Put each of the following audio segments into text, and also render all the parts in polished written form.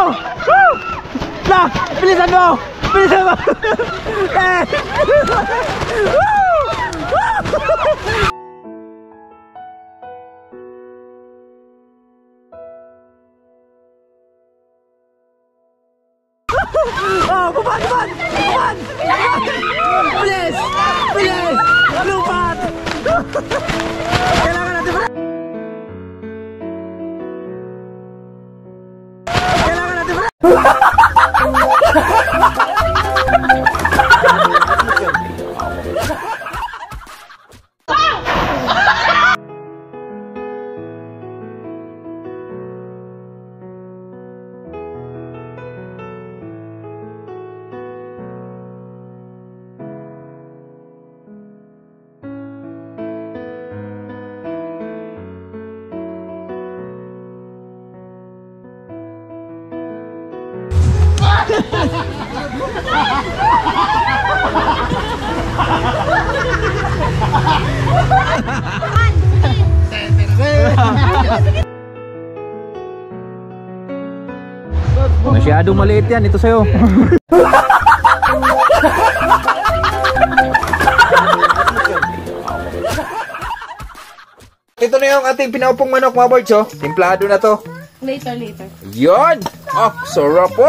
Woo! Nah, bilisan mo! Bilisan mo! Eh! Woo! Oh, buban! Buban! Buban! Bilis! Bilis! Lupat! Kailangan natin ba? Kailangan natin ba? Masyadong maliit yan, ito sa'yo. Ito na yung ating pinaupong manok, mga boys, oh. Timplado na to. Later, later. Yun! Oh, sarap po!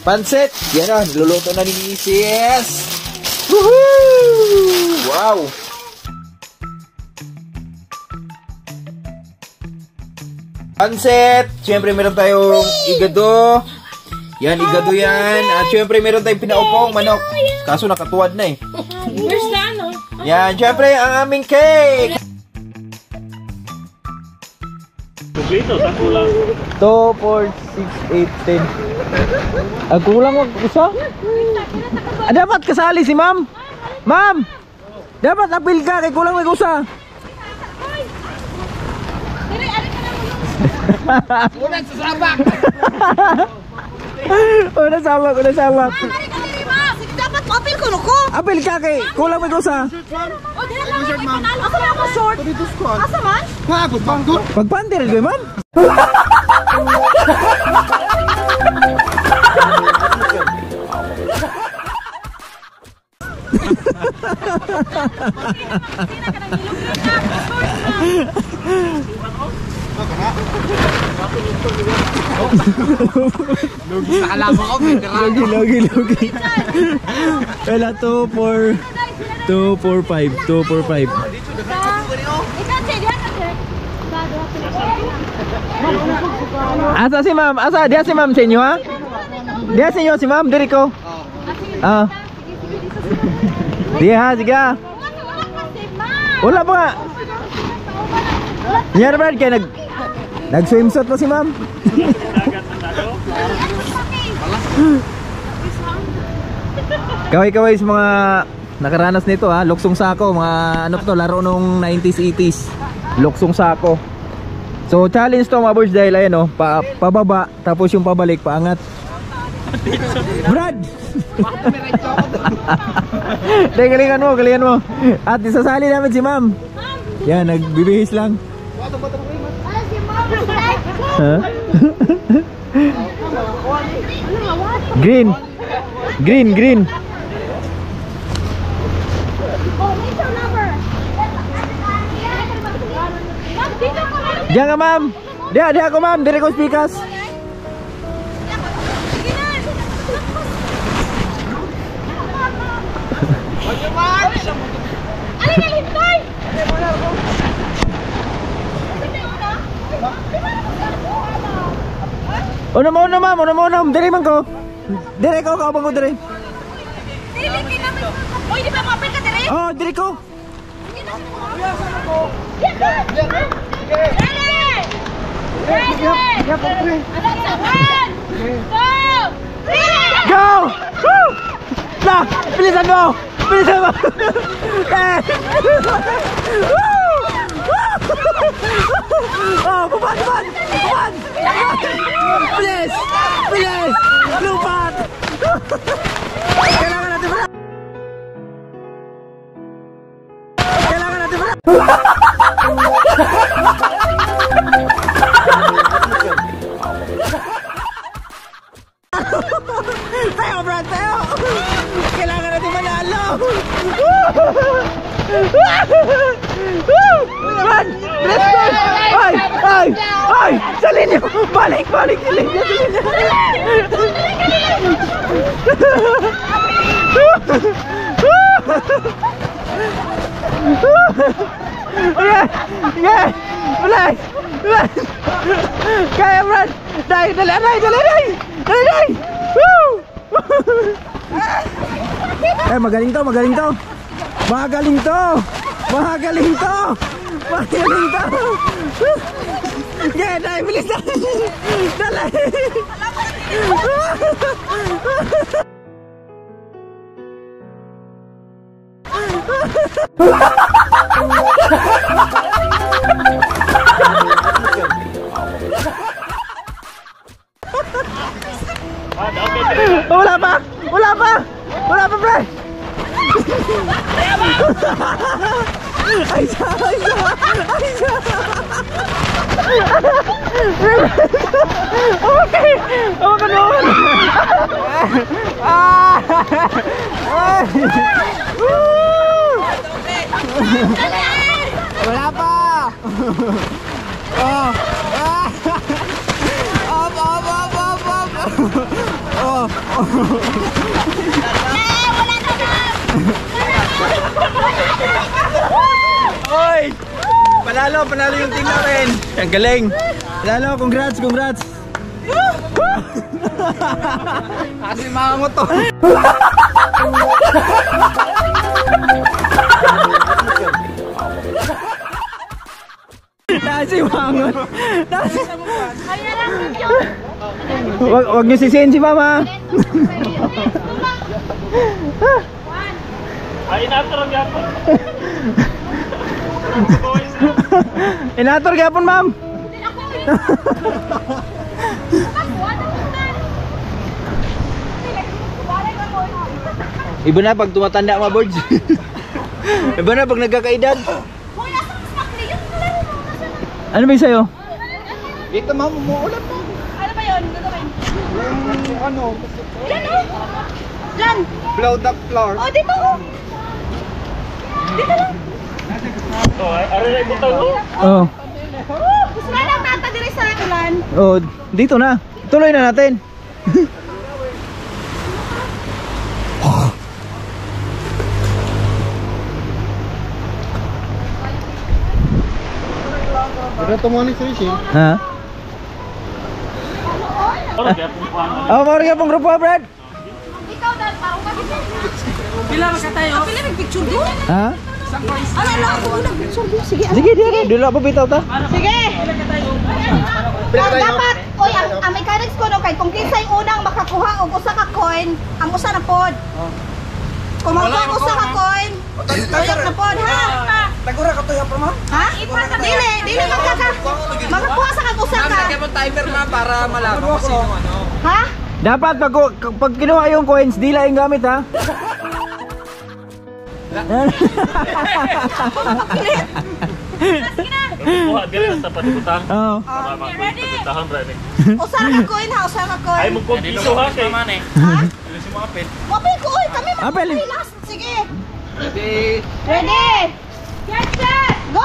Pansit! Yan o, niluluto na ni Mrs. Woohoo! Wow! Pansit! Siyempre meron tayong igado. Yan, igado yan. At siyempre meron tayong pinaupong manok. Kaso nakatuwad na eh. Where's the ano? Yan, siyempre ang aming cake! Dito, sa kulang. 2, 4, 6, 8, 10. Ang kulang wag isa? Dapat kasali si ma'am. Ma'am! Dapat apil ka kay kulang wag usa. Unang sasabak! Unang sabak, unang sabak. Sige, dapat apil ko ko. Apil ka kay kulang wag usa. O, dila lang ako panalo. Asa lang ako short? Asa man? Pagod, pagod. Pagpantir ko ma'am. Lugi sa kalaban ko, Logi. Wala, 2, 4, 5. 2, 4, 5. Asa si ma'am? Asa? Diya si ma'am sa inyo, ha? Diya sa inyo si ma'am? Diri ko? Oo. Diya ha, sige ha. Wala pa nga. Yan Brad, kaya nag-swimsuit pa si ma'am. Kaway-kaway sa mga nakaranas nito ha. Luksong sako, mga ano to, laro nung 90s, 80s. Luksong sako. So challenge to mga boys dahil ayan o, pababa tapos yung pabalik, paangat. Brad! Galingan mo. At isasali namin si ma'am. Yan, nagbibihis lang. Huh? Green. Diyan ka ma'am. Diyan ako ma'am, dire ko speakers. Una mo, dire man ko. Dire ko kaabang ko dire. Oy, di ba mapil ka dire? Oh, dire ko. Go! Woo! Nah, bilisan mo! Eh! Woo! Oh, buban! Bilis! Lupat! Kailangan natin ba? Tayo, Brad, tayo! Kailangan natin manalo! Brad! Let's go! Ay! Ay! Ay! Sa linya! Balik! Balik! Sa linya! Sa linya! Yeah! Yeah! Bilis! Bilis! Kaya, Brad! Dali! Dali! Dali! Dali! Dali! Dali! Woo! Eh, magaling to! Magaling to! Magaling to! Magaling to! Magaling to! Yeah! Dali! Bilis! Dali! Dali! Wala pa! Wala pa! Wala pa, pre! Ay, siya! Ay, siya! Ay, siya! Okay! Oh, ganun! Wala pa! Oh! Up, up, up, up, up! Oh! Wala na na! Oy! Panalo, panalo yung team namin. Ang galing. Panalo, congrats, congrats. Kasi mga moto. Nasi wangon. Nasi. Wag niyo sisihin si Mama. Ay, inator ang yapon. Inator gyapon, ma'am. Iba na pag tumatanda mga birds. Iba na pag nagkakaedad. Ano ba yung sa'yo? Dito, ma'am, umuulan po. Ano ba yun? Gagawin? Ano? Diyan oh! Diyan! Blow the floor. Oh, dito oh! Dito lang! Oh, aray mo tayo. Oh. Gusto na lang nata diri sa ulan. Oh, dito na. Tuloy na natin. Pero tumoni sa isi. Ha? Oh, mawari ka pong grupo, Brad. Ikaw dahil parang kasi. Pila magkatayo? Pila mag-picture din? Ha? Ano lang ako nag-picture din? Sige. Sige, di. Dula pa bitaw ta. Sige! Dapat, oy, ang mechanics ko no, kay kung kinsa yung unang makakuha og usa ka coin, ang usa na pod. Kung makuha ang usa ka coin, tuyak na pod, ha? Tagura ka tuya pa, ma'am. Ha? Dili makakuha sa kag usa ka. Lagyan mo timer, ma'am, para malaman kung sino ano. Ha? Dapat pag kinuha yung coins, di lang yung gamit, ha? Kuha, dili sa patikutan. Oo. Ready? Tahan, ready. Usa ka coin ha, usa ka coin. Ay, mo kong piso ha, kay. Ha? Mapil ko, oy, kami Apel. last. Sige. Ready? Get set. Go!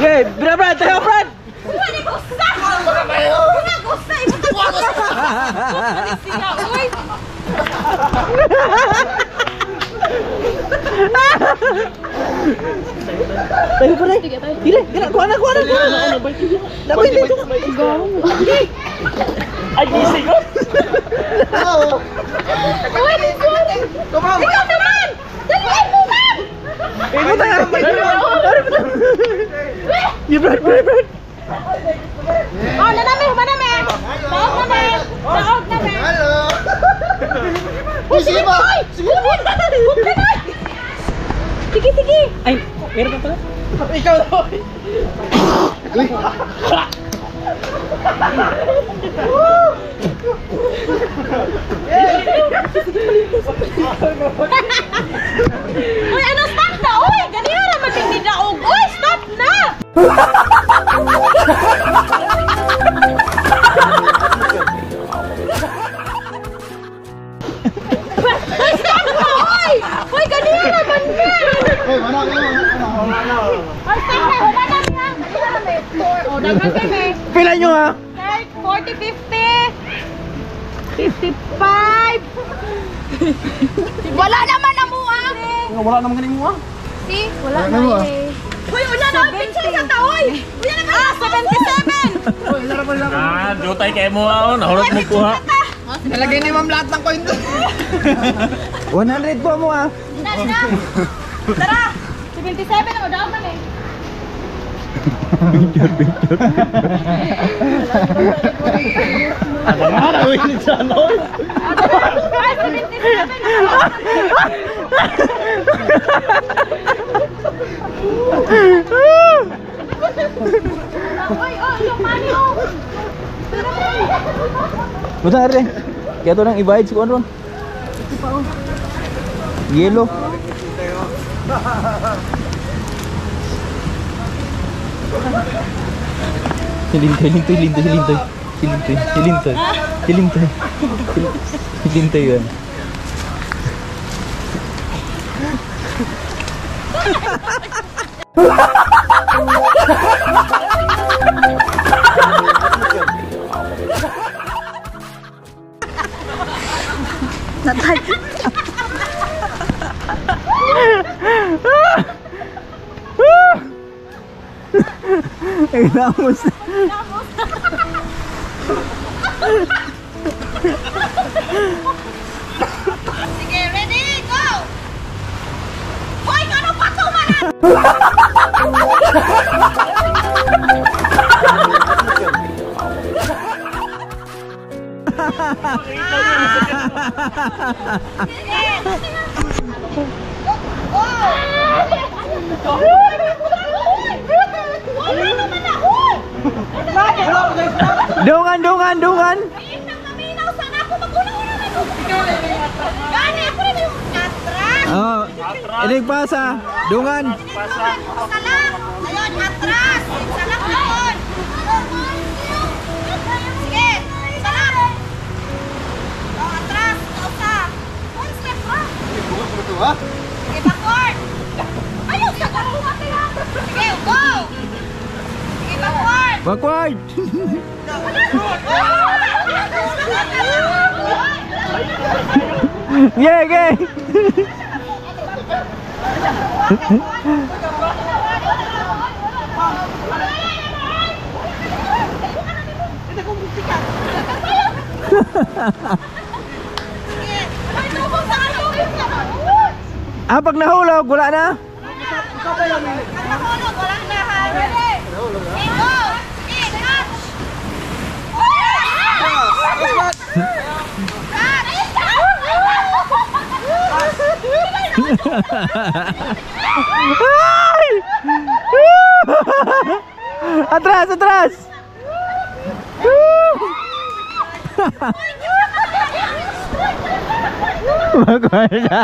Yeah, Brad, tayo, Brad. Kuha ni gusta. Kuha gusta. Kuha gusta. Uy. Tayo pa rin. Dili, kuha na. Dapat dito. Ay, gising ko. Uy, ikaw naman. Dalihan mo, ma'am. Ikaw tayo. Yeah, Brad. Oh, nanami. Daog namin. Hello. Sige ba? Huwag ka na. Sige. Ay, meron pa pala? Ikaw daw. Uy, ano, stop na! Uy, ganyan naman yung nidaog! Uy, stop na! Dagan kami. Pila nyo ha? 40, 50. 55. Wala naman na mua. Wala naman ganing mo ah. See? Wala na eh. Uy, wala na ang picture sa taoy. Wala na ka. 77. Ah, dutay kay mo ah. Nahulog mo kuha. Nalagay ni Ma'am lahat ng coin doon. 100 po mo ha? Na. Tara. 77 na daw man eh. Ang mga nawin sa ano. Ay, 77 Oy, yung money oh. Buta rin. Kaya ito nang i-bayad si Kuan Ron. Yellow. Hilintay yan. Natay. Ay, namos. Sige, ready, go! Hoy, ano pa to man? Dungan. Oh, ini pasa, dungan. Ayun, atras. Salak doon. Sige, salak. Oh, atras. Kausa. One step back. Sige, backward. Ayun, sa gano'n natin ha. Sige, go. Sige, backward. Backward. Yeah. Ah, pag nahulog, wala na? Pag nahulog, wala na ha. Ready? Okay, go. Sige, catch. Ay! Atras! Magwala.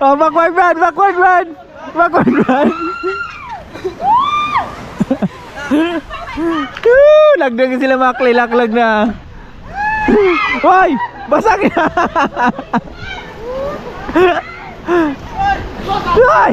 Oh, backward run. Lagdag sila makli-laklag na. Hoy! Basag na! Hoy!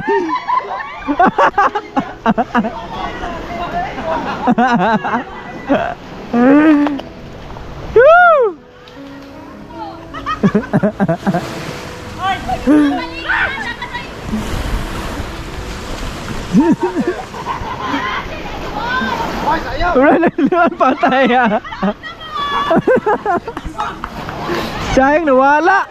Wala na naman patay ah. Sayang nawala.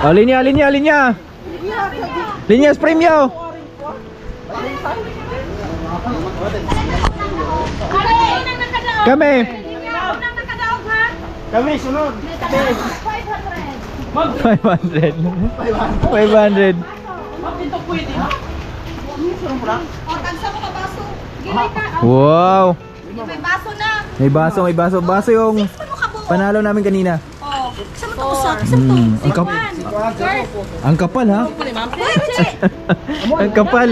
Oh, linya. Linya premium. Kami. Kami sunod. 500. Wow. May baso na. May baso, may baso. Baso yung Six pa mo kabuo. panalo namin kanina. Oh. Sa mo to usak. Sa mo to. Ang kapal ha? Uy, Che. Ang kapal.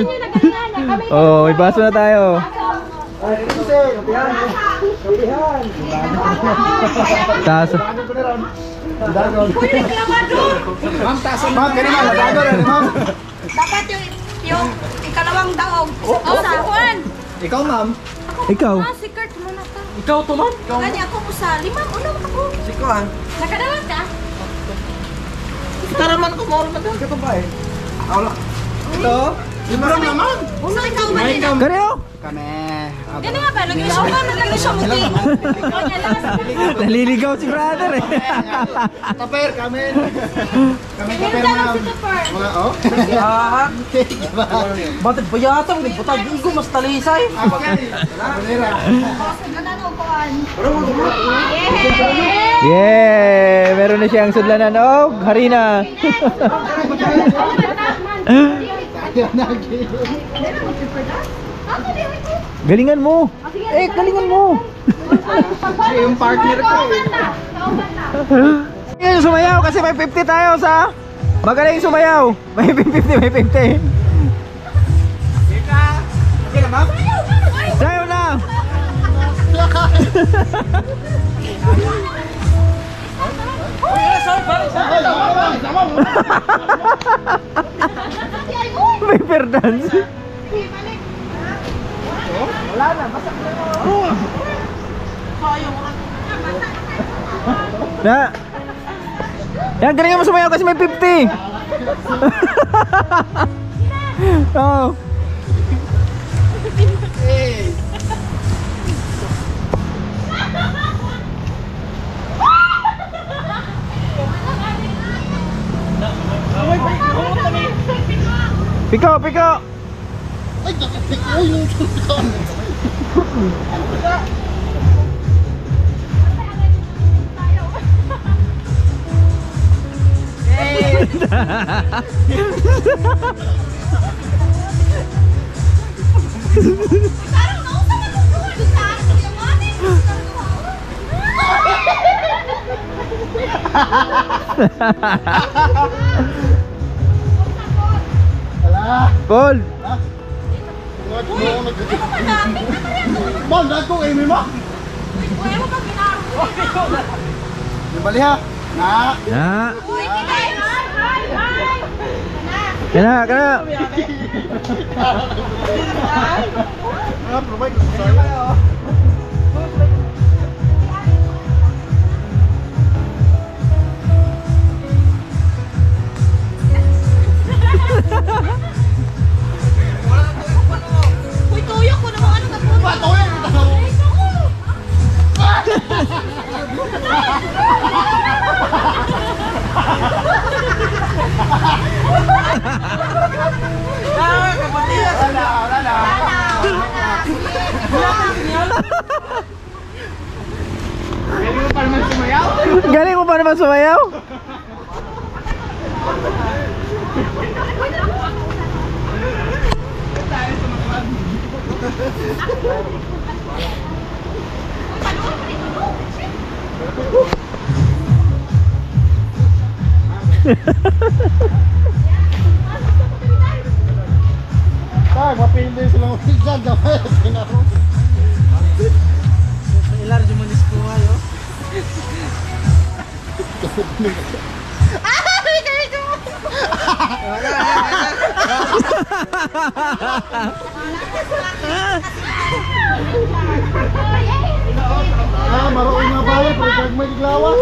Oh, may baso na tayo. Taas. Uy, reklamador. Ma'am, taas ma'am. Kaya naman, ladagor yan, ma'am. Dapat yung ikalawang daog. Oh, sa Juan. Ikaw, ma'am. Ikaw. Ah, si Kurt mo na ta. Ikaw to, ma'am. Ganyan ako mo sa limang unang ako. Siko, ha? Nakadawat ka? Kita naman ko, mawala na doon. Ito ba eh? Wala. Ito? Libro naman. Sa ikaw ba din? Kareo. Kami. Gani nga ba? Nag-isaw ka, nag-isaw mo din. Naliligaw si brother eh. Kaper, kami. Kami kaper, Ganda lang ma'am. si Tupper. Mga, oh? Batid pa yata, may butag igo mas talisay. Yeah! Meron na siyang sudlanan. Oh, harina. Galingan mo. Eh, galingan mo. Yung partner ko eh. Ngayon sumayaw kasi may 50 tayo sa magaling sumayaw. May 50, may 50. Okay na, ma'am? Sayaw na. May fair dance. Na. Yan, galingan mo sumayaw kasi may 50. Oh. Piko, piko. Paul. Ma'am, nagkong Amy mo? Bali ha? Na. Na. Kana, kana. Provide. Sorry. Uy, tuyok ko naman ano ka po. Tuyok? Galing mo pa naman sumayaw? Tag, mapili silang ulisan. Dapat tinaro. Ilar jumanis ko ayo. Ah, maroon nga ba? Pero pag may giglawas.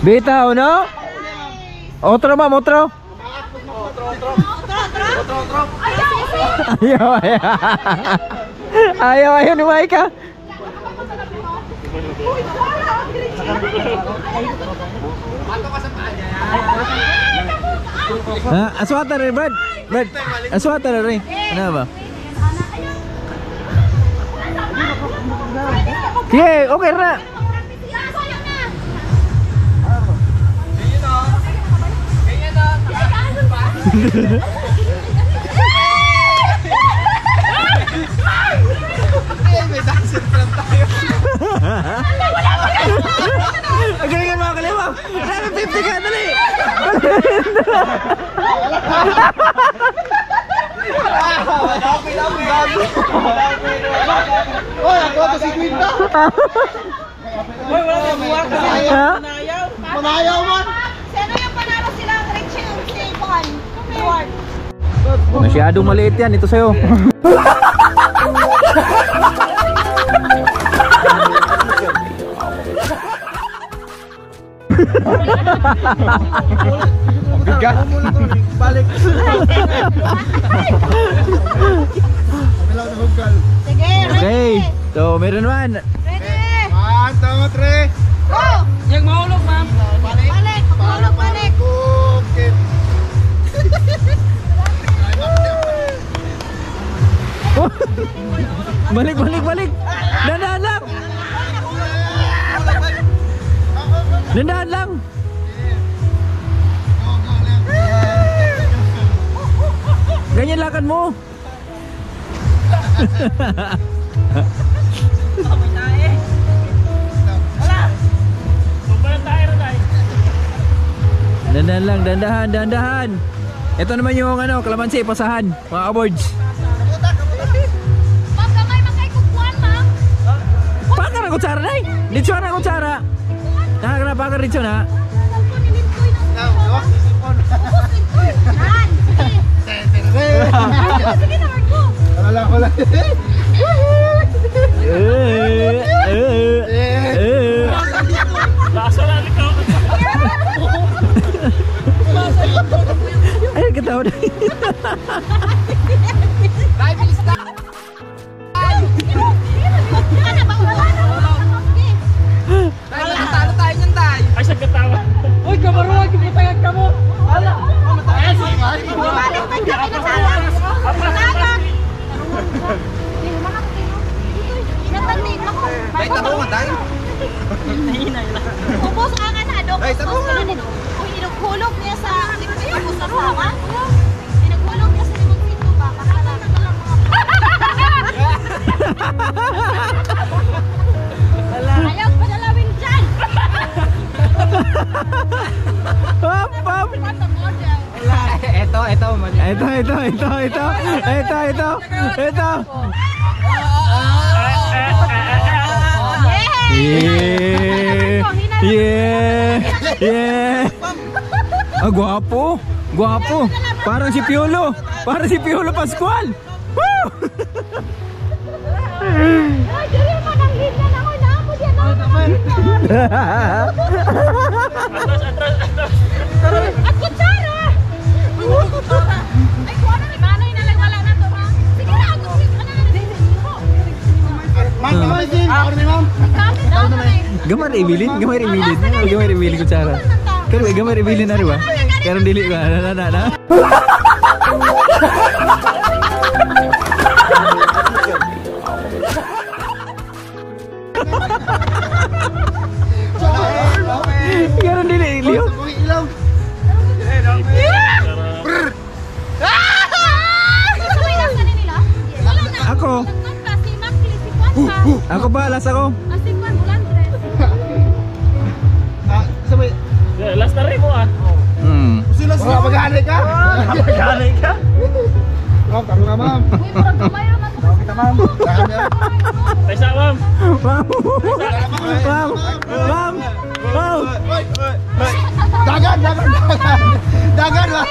Bitaw, no? Otro, ma'am, otro. Ayaw, ayaw. Ayaw, ayaw ni Maika. Aswata rin, Brad. Brad, aswata rin. Ano ba? Sige, okay na. Oy, ako to si Quinta. Hoy, wala na buwak ka. Ha? Manayaw. Manayaw man. Sino yung panalo silang Richie yung Stapon? Reward. Masyadong maliit yan, ito sa'yo. Bigat. Balik. Sige, Okay, ready. so meron naman. Ready. 1, 2, 3. Go. Yang mahulog, ma'am. Balik. Magulog, balik. Okay. Balik, balik, balik. Dandan lang. Dandan lang. Ganyan lakad mo. Dandan lang, dandahan, dandahan. Ito naman yung ano, kalamansi, pasahan, mga awards. Ma'am, gamay magkay kukuan, ma'am. Pakar ang kutsara na eh. Dito na ang kutsara. Nakakana pakar dito na. Han, sige. Sige na, Marco. Wala. Ay, ketawa na. Talo tayo niyan, tay. Ay, sa katawa. Uy, kamaruha, kiputayag ka mo. Ala. Balik pa dyan, kinasala. Naga. Natanin ako. Ay, tanungan tayo. Ubos ang anado. Ay, tanungan. Uy, inughulog niya sa limang ubos na ruha. Inughulog niya sa limang pito ba? Makala na lang mga ayaw pa dalawin dyan. Pam, pam. Ito. Ito. Yeah. Ah, guwapo. Guwapo. Parang si Piolo. Parang si Piolo Pascual. Woo! Ay, dali mo nang hinlan ako na ako dyan. At kutsara. Ay, kuha na rin. Manoy na lang wala na to, ha? Sige na, ako. Ma'am. Gamar ibilin kutsara. Pero gamar ibilin na rin ba? Karang dili ba? Na. Karang dili liyo. Ilaw. Ako. Ako ba? Last ako. Sabay. Last na rin mo, ah. Sila mag-aanay ka? Magkano ka? Ma'am, karo nga ma'am. Kita ma'am. Tayo sa, ma'am. Ma'am. Dagan ma'am.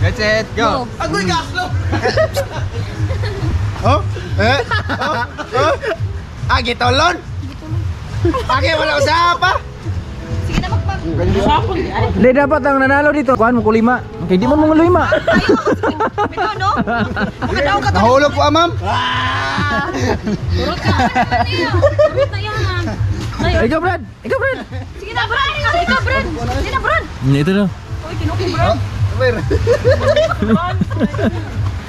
That's it, go. Agoy gaslo. Oh? Gitolon. Agi wala usapa. Sige na, magpag... Hindi, dapat ang nanalo dito. Kuhaan mo ko 5. Okay, di mo mo 5. Bitaw, no? Magkataon ka to. Nahulog po ma'am. Turot na yan, ma'am. Ikaw, Brad. Sige na, Brad. Ikaw, Brad. Sige na, Brad. Ito na. Uy, kinuki, Brad. Wait.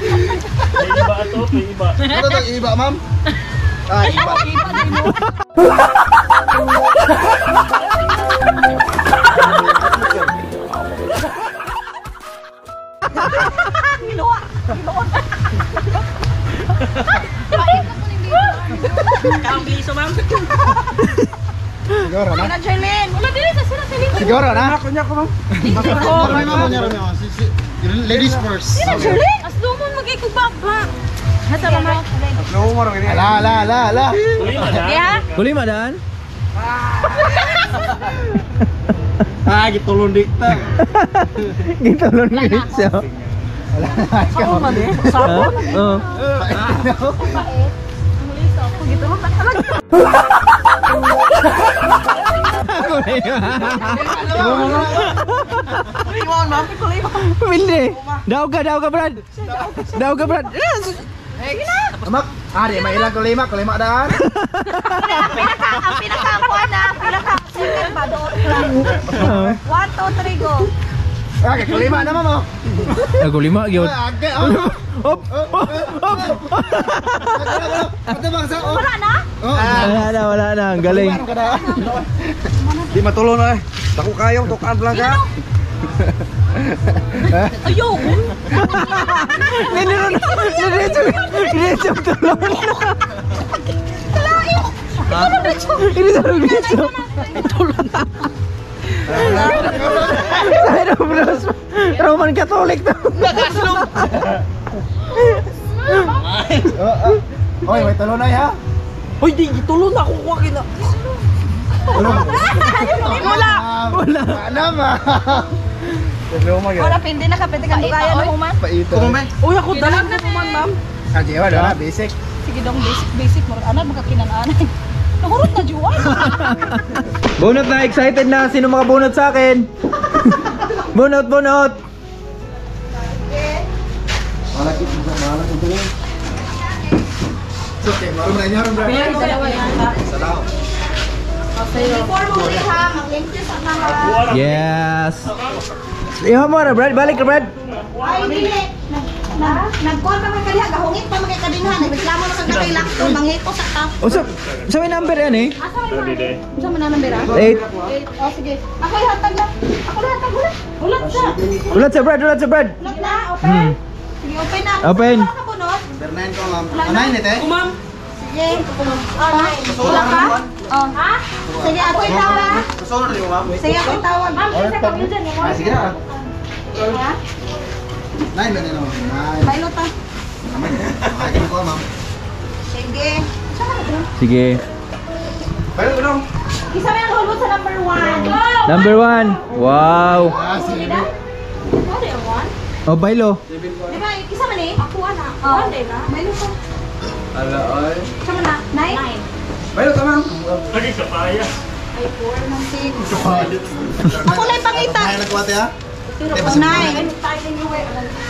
May iba ito, may iba. Ano to iba ma'am? Iba. Ginawa. Paik ka po ng dito. Kang bliso, ma'am. Siguro na. Wala, Jerlyn. Wala, dili sa sila, Jerlyn. Siguro na. Ako niya ko, ma'am. Rami ma'am. Si Ladies first. As lumon magkikubaba. Hata ba mo? Ala. Yeah. Huli madaan? Gitulong dikta. Gitulon siya. Ako man eh. Sabon. Oo. Hindi. Daw ka Brad. Daw ka Brad. Amak, di may ilang kulima daan. Ang pinaka-kuha na, pinaka-second ba doon lang. 1, 2, 3, go. Okay, kulima naman mo. Ako lima gyud. Age, Op. Ate bangsa, oh. Wala na? Wala na. Ang galing. Di matulong na eh. Dako kayo, tukaan lang ka. Ayaw. Diretso tulong. Ini sarong diretso. Tulong na. Roman Catholic to. Oy, may talon na ha. Hoy, di gitulon ako kuha kina. Wala. Wala. Naman. Wala, pindi na kapit ka kaya na human. Paito. Uy, ako dalag na kuman, ma'am. Jewa na, basic. Sige dong, basic mo. Ano, magkakinananay. Nahurot na juwan. Bunot na, excited na. Sino mga bunot sa akin? Bunot. Malak ito dulu. Okay, baru na inyo, bro. Dalawa yan. Salamat. Before mo ha, mag-link sa mga. Yes. Iha mo na, Brad. Balik ka, Brad. Ay, dili. Nag-call pa mga kaliha, gahungit pa mga kadinhan. Nagreklamo na sa kakilak ko, manghito sa ka. O, sa may number yan eh. Asa may mga? Asa mo na number ah? 8. Oh, sige. Ako ihatag lang. Ulat siya. Ulat sa Brad. Ulat na, open. Sige, open na. Open. Wala ka bunot? Bernain ko, ma'am. Anayin ito eh. Ma'am. Sige. Wala ka? Oh. Ha? Sige, ako itawag. Susunod rin mo, ma'am. Sige, ako itawag. Sige na. Ha? Nain ba nila, ma'am? Nain. Bailot ah. Makakin ko, ma'am. Sige. Saan ka na? Sige. Bailot ko dong. Isa may ang hulot sa number 1. Number 1. Wow. Sige. Ano yung 1? O, bailo. Di ba, isa man eh? Ako na. Oo. Bailot ko. Ala, oy. Saan ka na? 9? Bailot ka, ma'am. Ay, 4 ng 6. Ako lang pangita. Nain nagkuwate, ha? 9.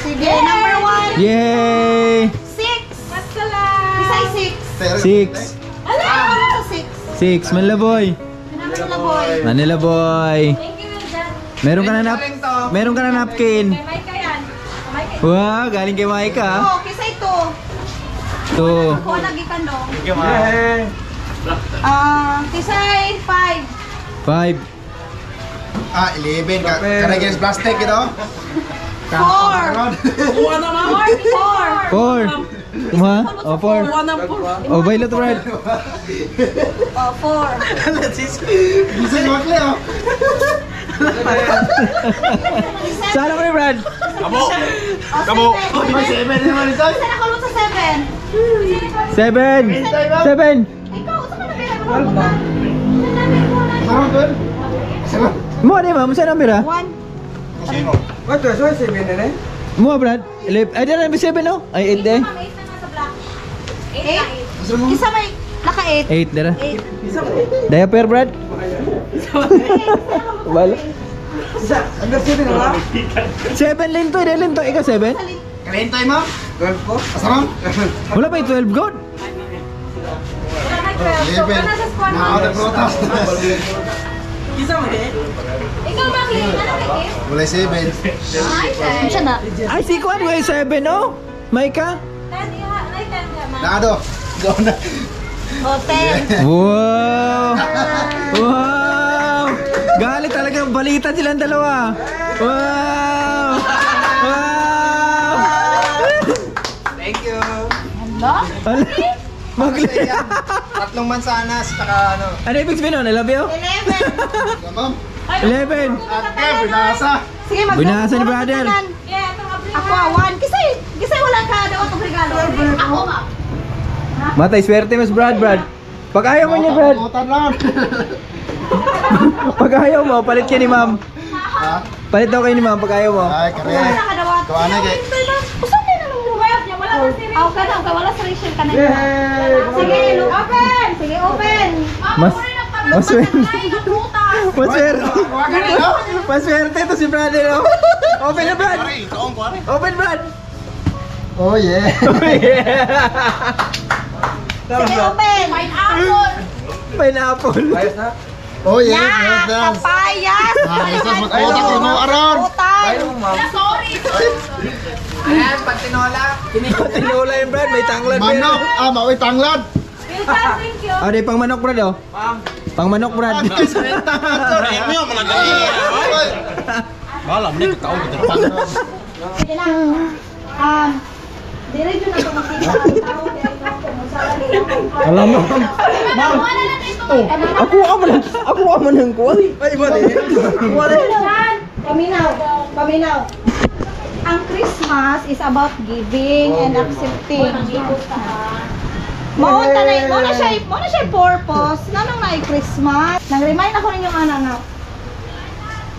Sige, number 1. Yay! 6. Isa'y 6. 6. Ala! 6. 6. Manila boy. Manila boy. Manila boy. Meron ka na napkin. Wow, galing kay Maika. Oh, kisa ito. To. Ako lagi ka no. Yeah. Kisay 5. 5. 11. Karena guys plastik gitu. 4. Kuha na, ma'am. 4. Kuma? O, 4. Kuha na, po. O, bailo to, Brad. Oh, 4. Bisa makli oh. Saan ako ni Brad? Kamu. May 7 naman ito. Isa na kulot sa 7. 7. 7. Ikaw, saan ka nabira ko na? Sama tuan. Sama. Mo, di ba? Saan ang bira? 1. What so 7 na eh? Mo, Brad. Ay, di na, 7, no? Ay, 8 eh. 8. Isa may naka 8. 8, dara. 8. Diaper, Brad. Bala. Under 7 na ba? 7 linto, di linto. Ikaw 7? Kalentay mo? 12 po. Asama? Wala pa yung 12 gold. 11. Nah, udah protes. Isa mo eh. Ikaw ba, Clay? Ano kay Kim? Mulai 7. Ay, siya na. Ay, si Kwan, way 7, no? Maika? Nah, aduh. Gona. O, 10. Wow! Wow! Galit talaga, balitan silang dalawa. Wow! Wow! Thank you. Ano? Magli. Tatlong mansanas, saka ano. Ano ibig sabihin nun? I love you? 11. Ma'am. 11. Ate, binasa. Sige, mag- Binasa ni brother. Yeah, ito Ako awan. Kisay wala ka daw itong regalo. Ako ma. Matay, swerte mas Brad. Pag ayaw mo niya, Brad. Pag ayaw mo, palit ka ni ma'am. Palit daw kayo ni ma'am pag ayaw mo. Ay, kare. Ito ano kay? Usap din ang lumayas niya. Wala sa Rachel. Okay na, wala sa Rachel ka na. Sige, open. Sige, open. Maswerte ito si Brad. Open na, Brad. Open, Brad. Oh yeah. Sige, open. Pineapple. Ayos na. Oh yeah. Yeah, papayas. Ayos na. Mag-utak ko mo aron. Sorry. Ayan, pag tinola. Tinola yung Brad, may tanglad. Manok. Maoy tanglad. Thank you. Ah, di pang manok, Brad, oh. Pang manok, Brad. Sorry, mo malagay. Balam ni ka gitu. Sige lang. Dire yun ako makita ang tao. Alam mo. Ako ka man ng kuwan. Ay, mali. Paminaw. Ang Christmas is about giving and accepting. Mo na siya purpose. Nanong na Christmas. Nang-remind ako ninyo ana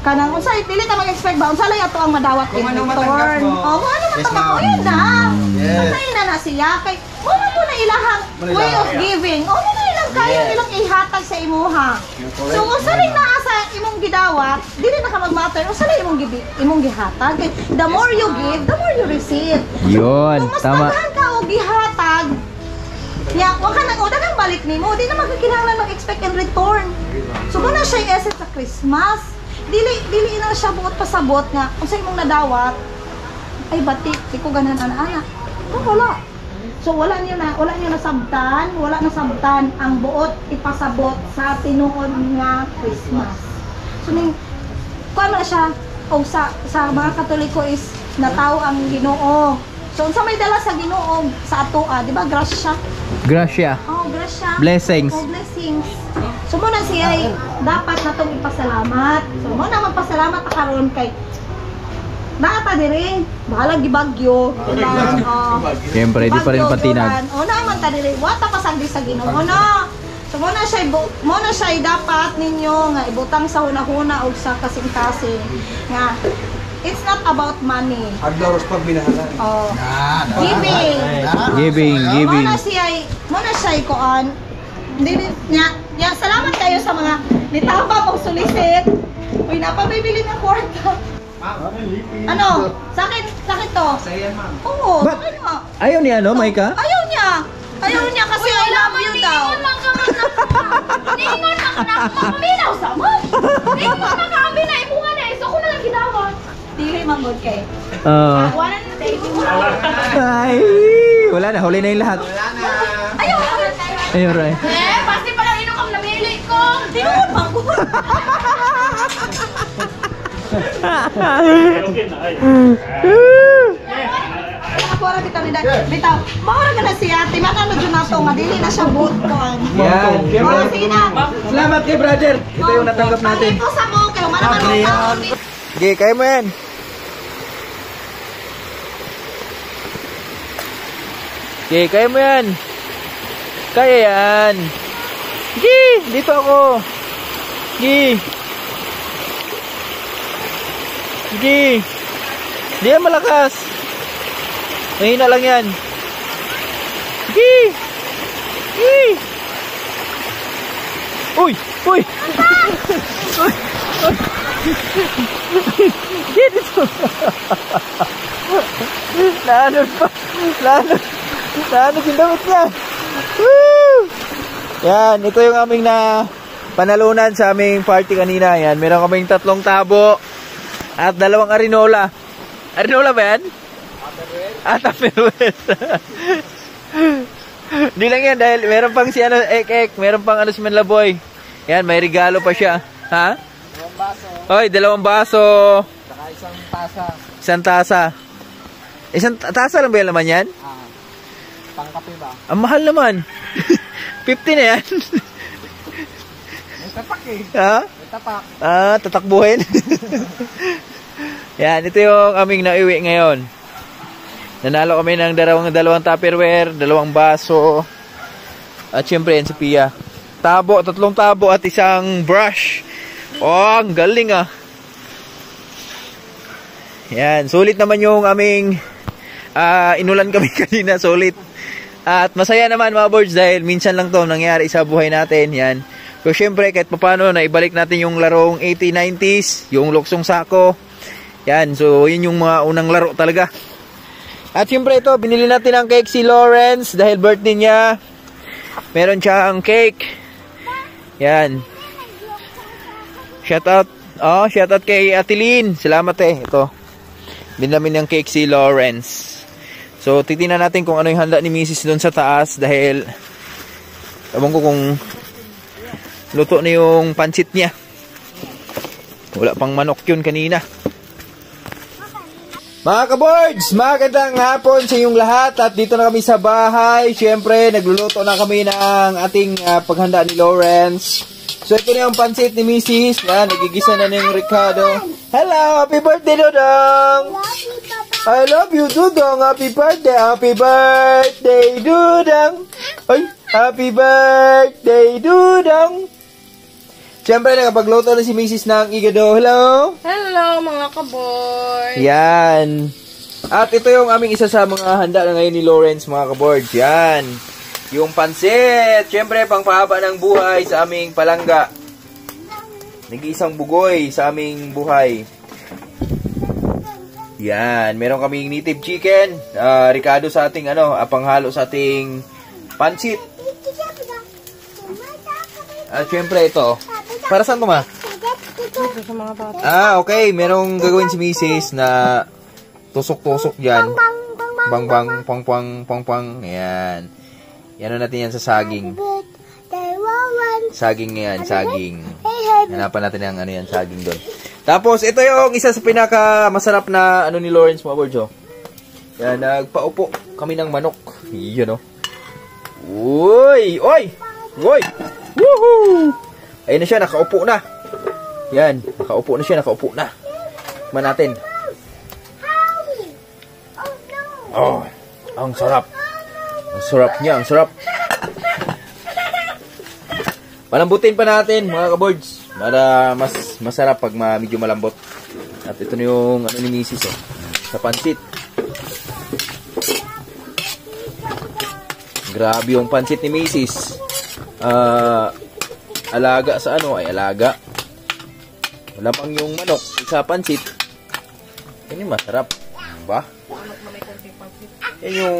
kanang unsay dili ta mag-expect ba unsa lay ato ang madawat in return. Oh, ano man tama ko yun na. Unsay na siya kay mo na ilahang way of giving. Ano na ilang kaya ilang ihatag sa imuha. So unsa lay naa sa imong gidawat, dili na ka mag-matter unsa lay imong gihatag. The more you give, the more you receive. Yun, tama. Mas ka og gihatag. Ya, wa ka nang dagang balik nimo, di na magkinahanglan mag-expect in return. So na siya essence sa Christmas. Dili na siya buot pasabot nga unsay imong nadawat ay batik di ko ganan ana. Wala. So wala niyo nasabtan ang buot ipasabot sa tinuod nga Christmas. So ning kuan man siya o sa mga Katoliko is nataw ang Ginoo. So unsa may dala sa Ginoo sa atoa, di ba? Grasya. Oh, grasya. Blessings. Oh, blessings. So muna siya dapat natong ipasalamat. So muna magpasalamat karon kay Nata dire, bahala gibagyo. Siyempre, di pa rin patinag. O naman ta dire, wata pasagdi sa Ginoo no. So muna siya dapat ninyo nga ibutang sa hunahuna og sa kasing-kasing nga it's not about money. Agdoros pag binahalan. Oh. Giving. Muna siya koan. Hindi niya salamat kayo sa mga nitapa mong sulisit. Uy, napabibili ng kwarta. Ano? Sakit to. Sayan, ma'am. Oo. But, ayaw niya, no, Maika? Ayaw niya kasi I love you daw. Ningon lang na maminaw sa mo. Ningon lang kami na imunga na iso ko na lang gidawat. Dili manggod kay. Wala na tayo. Ay, wala na, huli na yung lahat. Ayaw. Ayun, Ray. Pasti pa lang inong ang namili ko. Dili manggod. Ako ra bitaw. Maura ka na siya, timakan na dyan nato, madili na siya boot ko. Yan. Oh, sige na. Salamat kay brother. Ito yung natanggap natin. Pangit ko sa mo, kayo manaman mo taon. Sige, kaya mo yan. Sige, kaya mo yan. Kaya yan. Sige, dito ako. Sige. Sige. Di yan malakas. Mahina lang yan. Sige. Sige. Uy! Uy! Uy! Sige dito. Naanod pa. Naanod yung damit niya. Woo! Yan, ito yung aming na panalunan sa aming party kanina. Yan, meron kaming 3 tabo at 2 arinola. Arinola ba yan? Tupperware. Di lang yan dahil meron pang si ano, ek, meron pang ano si Manlaboy. Yan, may regalo pa siya. Ha? 2 baso. Oy, 2 baso. Saka isang tasa. Isang tasa. Isang tasa lang ba yung laman yan? Pangkape ba? Ang mahal naman. 50 na yan. May tapak eh. Ha? May tapak. Tatakbuhin. Yan, ito yung aming naiwi ngayon. Nanalo kami ng dalawang Tupperware, 2 baso. At syempre yan si Pia. 3 tabo at 1 brush. Oh, ang galing ah. Yan, sulit naman yung aming inulan kami kanina, sulit. At masaya naman mga boards dahil minsan lang to nangyari sa buhay natin. Yan. So syempre kahit paano naibalik natin yung larong 80s, 90s, yung luksong sako. Yan, so yun yung mga unang laro talaga. At syempre ito, binili natin ang cake si Lawrence dahil birthday niya. Meron siyang cake. Yan. Shout out kay Atilin. Salamat ito. Binili ng cake si Lawrence. So titingnan natin kung ano yung handa ni Mrs. doon sa taas dahil ewan ko kung luto na yung pansit niya. Wala pang manok yun kanina. Mga kaboards, magandang hapon sa inyong lahat at dito na kami sa bahay. Siyempre, nagluluto na kami ng ating paghanda ni Lawrence. So, ito na yung pansit ni Mrs. Yan, nagigisa na yung Ricardo. Hello, happy birthday, Dudong! I love you, Dudong! Happy birthday! Happy birthday, Dudong! Ay, happy birthday, Dudong! Siyempre, nakapagluto na si Mrs. ng igado. Hello! Hello, mga kaboy! Yan. At ito yung aming isa sa mga handa na ngayon ni Lawrence, mga kaboard. Yan. Yung pansit. Siyempre, pangpahaba ng buhay sa aming palangga. Nag-iisang bugoy sa aming buhay. Yan. Meron kaming native chicken. Ricardo sa ating, panghalo sa ating pansit. At siyempre, ito. Para saan to, ma? Sa mga bata. Okay. Merong gagawin si Mrs. na tusok-tusok dyan. Bang, bang, pang, pang, pang, pang. Ayan. Yan natin yan sa saging. Saging yan, saging. Hanapan natin yung yan, saging doon. Tapos, ito yung isa sa pinaka masarap na ni Lawrence, mga boards, oh. Yan, nagpaupo kami ng manok. Yan, oh. Uy! Oy! Uy! Woohoo! Ayun na siya, nakaupo na. Yan, nakaupo na siya, nakaupo na. Tikman natin. Oh, ang sarap. Ang sarap niya, ang sarap. Palambutin pa natin, mga kaboards. Para mas masarap pag medyo malambot. At ito na yung ni Mrs. Sa pansit. Grabe yung pansit ni Mrs. Alaga sa alaga. Malamang yung manok sa pansit. Yan yung masarap. Ba? Yan yung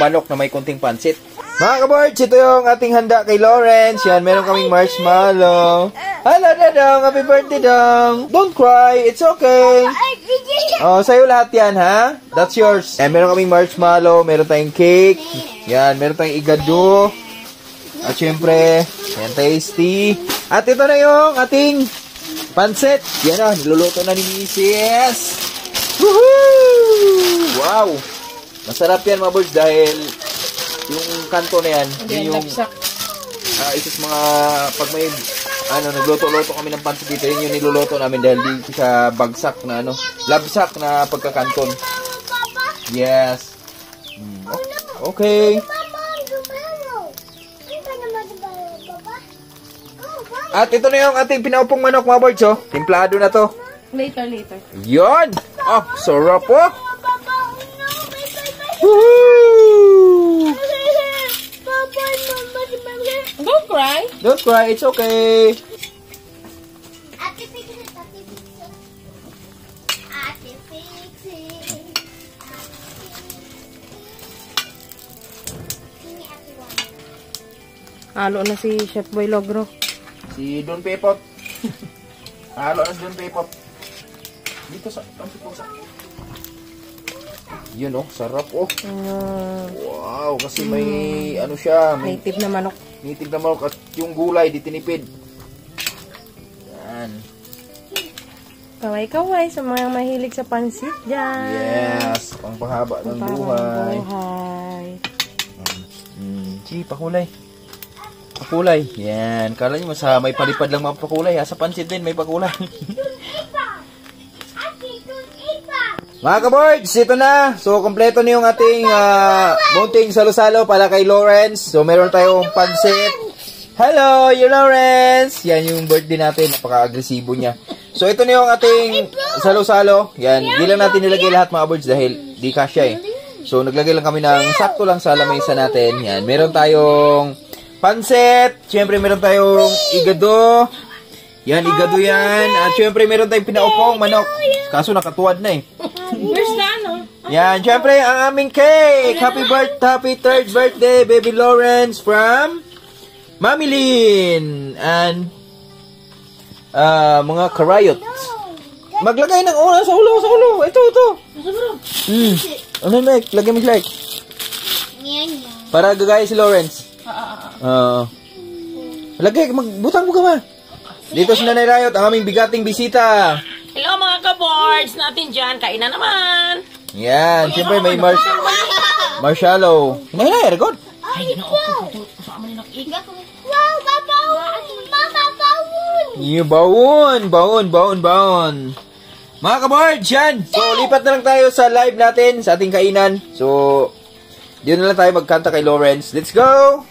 manok na may konting pansit. Mga kaboards, ito yung ating handa kay Lawrence. Yan, meron kaming marshmallow. Hello, Dong. Happy birthday, Dong. Don't cry. It's okay. Oh, sa'yo lahat yan, ha? That's yours. Yan, meron kaming marshmallow. Meron tayong cake. Yan, meron tayong igado. At syempre, yan, tasty. At ito na yung ating pansit. Yan na, niluluto na ni Mrs. Woohoo! Wow! Masarap yan, mga boys, dahil yung kanto na yan, yun yung isa sa mga, pag may, nagluto-luto kami ng pansit dito, yun yung niluluto namin dahil di sa bagsak na, labsak na pagkakanton. Yes. Okay. At ito na yung ating pinaupong manok, mga boards, oh. Timplado na to. Later. Yon! Oh, sarap, oh! Woohoo! Don't cry. Don't cry, it's okay. Halo na si Chef Boy Logro. Si Don Pepot. Halo na si Don Pepot. Dito sa yun, oh, sarap, oh. Wow, kasi may siya, may native na manok. Native na manok at yung gulay di tinipid. Yan. Kaway-kaway sa mga mahilig sa pansit dyan. Yes, pangpahaba ng buhay. Gee, pakulay. Pakulay. Yan. Kala nyo may palipad lang mapakulay. Sa pansit din may pakulay. Mga kaboards, ito na. So, kompleto na yung ating munting salo-salo para kay Lawrence. So, meron tayong pansit. Hello, you Lawrence! Yan yung birthday natin. Napaka-agresibo niya. So, ito na yung ating salo-salo. Yan, di lang natin nilagay lahat mga boards dahil di kasya eh. So, naglagay lang kami ng sakto lang sa lamesa natin. Yan, meron tayong pansit. Siyempre, meron tayong igado. Yan, igado yan. At syempre, meron tayong pinaupong manok. Kaso nakatuwad na eh. Where's na, no? Yan, syempre, ang aming cake. Happy 3rd birthday, baby Lawrence from Mami Lynn. And mga karayot. Maglagay ng una sa ulo. Ito. Ano, Mike? Lagay mo, Mike. Para gagaya si Lawrence. Lagay, magbutang mo ka ba? Dito si Nanay Rayot, ang aming bigating bisita. Hello mga ka-boards natin dyan. Kain na naman. Yan, siyempre may marshmallow. Hinay, record. Ay, ginoo. Wow, babawon! Yung baon. Mga ka-boards, yan. So, lipat na lang tayo sa live natin, sa ating kainan. So, diyon na lang tayo magkanta kay Lawrence. Let's go!